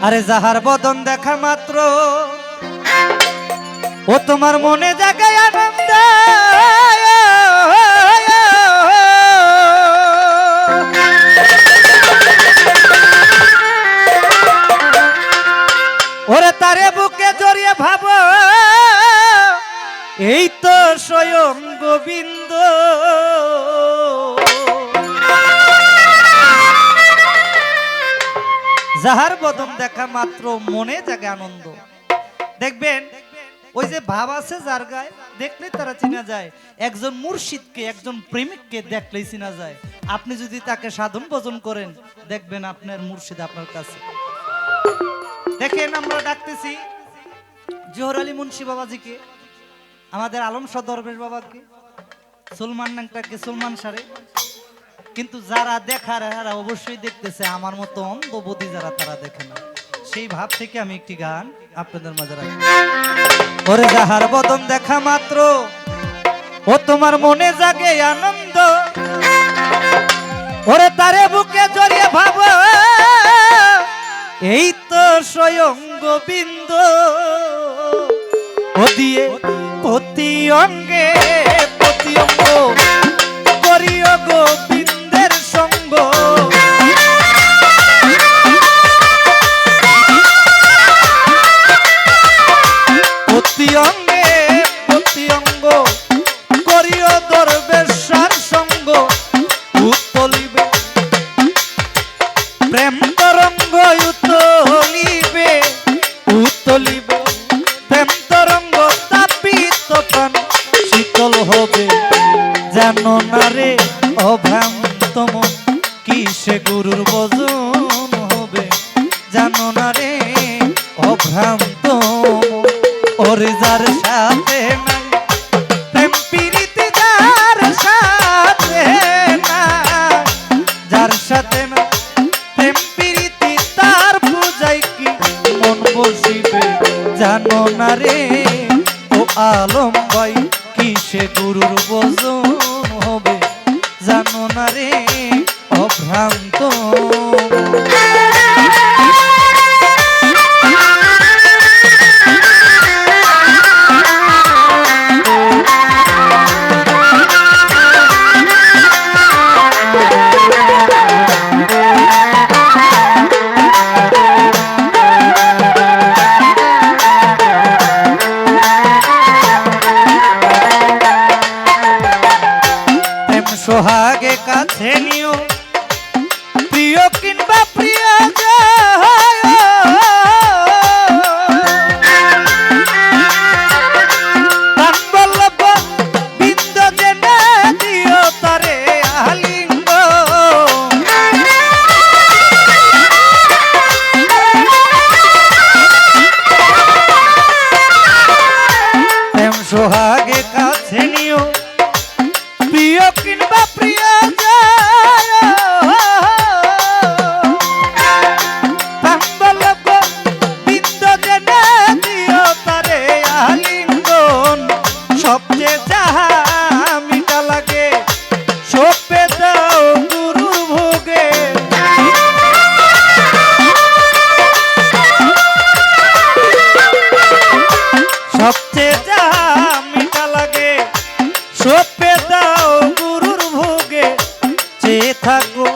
আরে যাহার বদন দেখা মাত্র ও তোমার মনে জাগায় আনন্দ। ওরে তারে বুকে জড়িয়ে ভাবো এই তো স্বয়ং গোবিন্দ। যাহার বদন দেখা মাত্র মনে জাগে আনন্দ। দেখবেন ওই যে ভাব আছে যার গায়ে দেখলেই তারা চিনা যায়। একজন মুর্শিদকে একজন প্রেমিককে দেখলেই চিনা যায়। আপনি যদি তাকে সাধন ভজন করেন দেখবেন আপনার মুর্শিদ আপনার কাছে। দেখেন আমরা ডাকতেছি জোহর আলী মুন্সি বাবাজিকে, আমাদের আলম শাহ দরবেশ বাবাকে, সুলমান নাংটাকে, সুলমান সারে, কিন্তু যারা দেখার এরা অবশ্যই দেখতেছে আমার মতো অন্ধবুদ্ধি যারা তারা দেখে না। সেই ভাব থেকে আমি একটি গান আপনাদের মাঝে রাখি। ওরে যাহার বদন দেখা মাত্র ও তোমার মনে জাগে আনন্দ। ওরে তারে বুকে জড়িয়ে ভাবো এই তো স্বয়ং গোবিন্দ। ও দিয়ে প্রতি অঙ্গে প্রতি অঙ্গ করিও গোবিন্দের সঙ্গ। প্রতি অঙ্গে প্রতি অঙ্গ করিও দরবেশার সঙ্গ। উতলিবে প্রেম তরঙ্গ উতলিবে উতলিবে প্রেম তরঙ্গ তাপিত প্রাণ শীতল হবে। জানো না রে অভ্রান্ত মন কিসে গুরুর ভজন হবে। জানো না রে অভ্রান্ত ওরে যার সাথে নাই প্রেম প্রীতি যার সাথে না, যার সাথে না প্রেম প্রীতি তার পূজায় কি মন বসিবে। জানো না রে ও আলম ভাই কিসে গুরুর ভজন হবে। জানো না রে অভ্রান্ত। সোহাগে কাছে নিও প্রিয় কিংবা প্রিয় বল্লভ বিন্দ জেনে দিও তারে আলিঙ্গ। প্রেম সোহাগে কাছে নিও প্রিয় কিংবা প্রিয় বিন্দ জেনে দিও তারে আলিঙ্গন। সবচেয়ে যাহা মিঠা লাগে সপে দাও গুরুর ভোগে। সবচেয়ে যাহা মিঠা লাগে সপে দাও গুরুর ভোগে। চেয়ে থাকো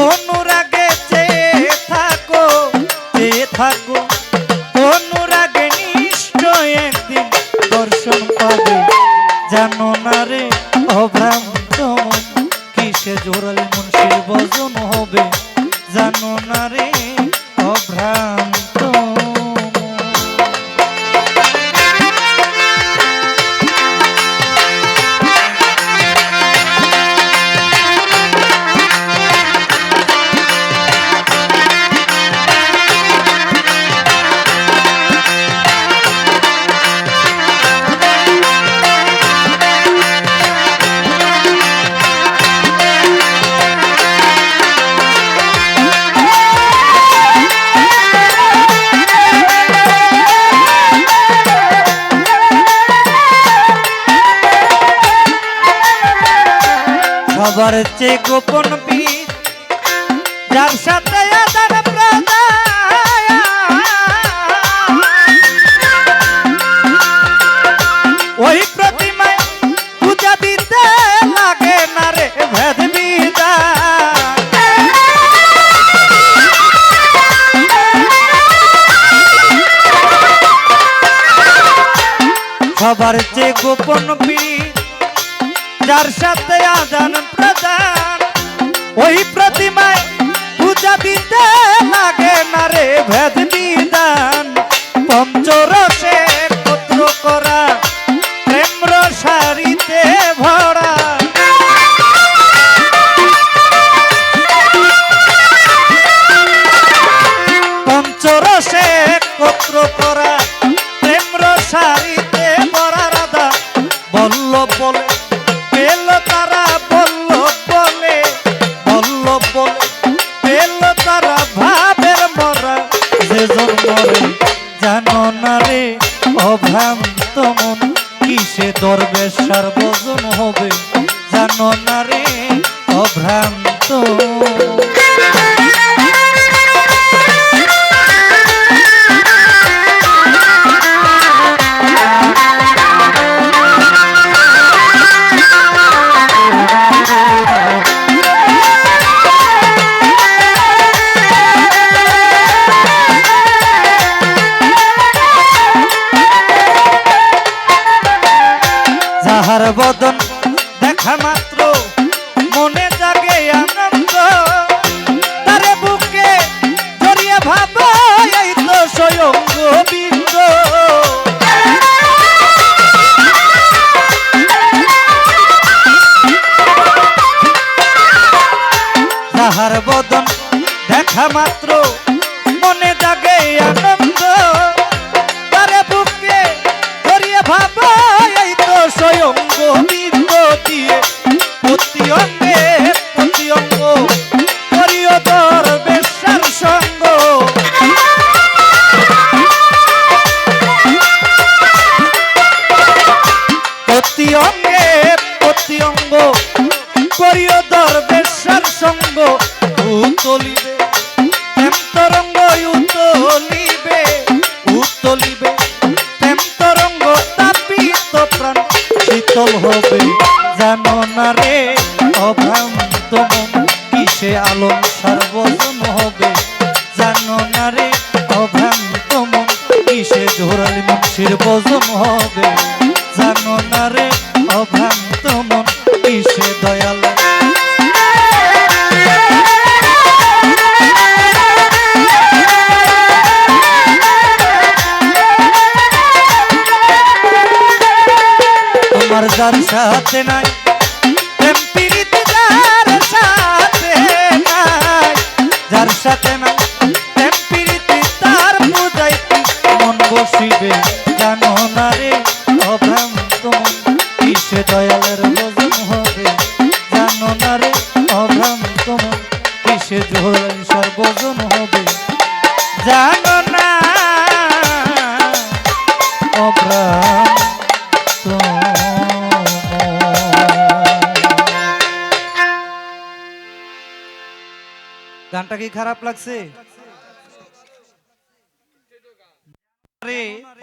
অনুরাগে চেয়ে থাকো চেয়ে থাকো অনুরাগে নিশ্চয় একদিন দর্শন পাবে। জানো না রে অভ্রান্ত মন কিসে জোরাল মুন্সির ভজন হবে। জানো না রে অভ্রান্ত। সবার চেয়ে গোপন বীর যার সাথে আদান প্রদান ভেদ বিধান। সবার চেয়ে গোপন পীর যার সাথে আদান প্রদান, ওই প্রতিমায় পূজা দিতে লাগে না রে ভেদ বিধান। পঞ্চরসে একত্র করা প্রেম রসারিতে ভরা, পঞ্চরসে একত্র করা প্রেম রসারিতে ভরা রাধা বল্লভ বলে পেল তারা, বল্লভ বলে বল্লভ বলে পেল তারা ভাবের মরা। যে জন্মরে জানো না রে অভ্রান্ত মন, কিসে দরবেশ সার্বজন হবে জানো না রে অভ্রান্ত। যাহার বদন দেখা মাত্র মনে জাগে আনন্দ, তারে বুকে জড়িয়ে ভাবো এই তো স্বয়ং গোবিন্দ। যাহার বদন দেখা মাত্র মনে জাগে আনন্দ, তারে বুকে জড়িয়ে ভাবো এই তো স্বয়ং গোবিন্দ। দিয়ে প্রতি অঙ্গে প্রতি অঙ্গ করিও দরবেশের সঙ্গ, প্রতি অঙ্গে প্রতি অঙ্গ করিও দরবেশের সঙ্গ। উতলিবে প্রেম তরঙ্গ উতলিবে, উতলিবে প্রেম তরঙ্গ তাপিত প্রাণ শীতল হবে জানো না রে অভ্রান্ত মন, কিসে আলোক সার্বজন হবে জানো না রে অভ্রান্ত মন, কিসে জোরালি মুন্সির ভজন হবে জানো না রে অভ্রান্ত মন, কিসে দয়াল। তোমার যার সাথে নাই প্রেম প্রীতি, যার সাথে নাই, যার সাথে নাই প্রেম প্রীতি তার পূজায় মন বসিবে জানো না রে অভ্রান্ত মন, কিসে দয়ালের ভজন হবে জানো না রে অভ্রান্ত মন, কিসে জোরালি সর্বজন হবে জানো না অভ্রান্ত। গানটা কি খারাপ লাগছে?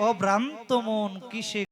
অভ্রান্ত মন কিসে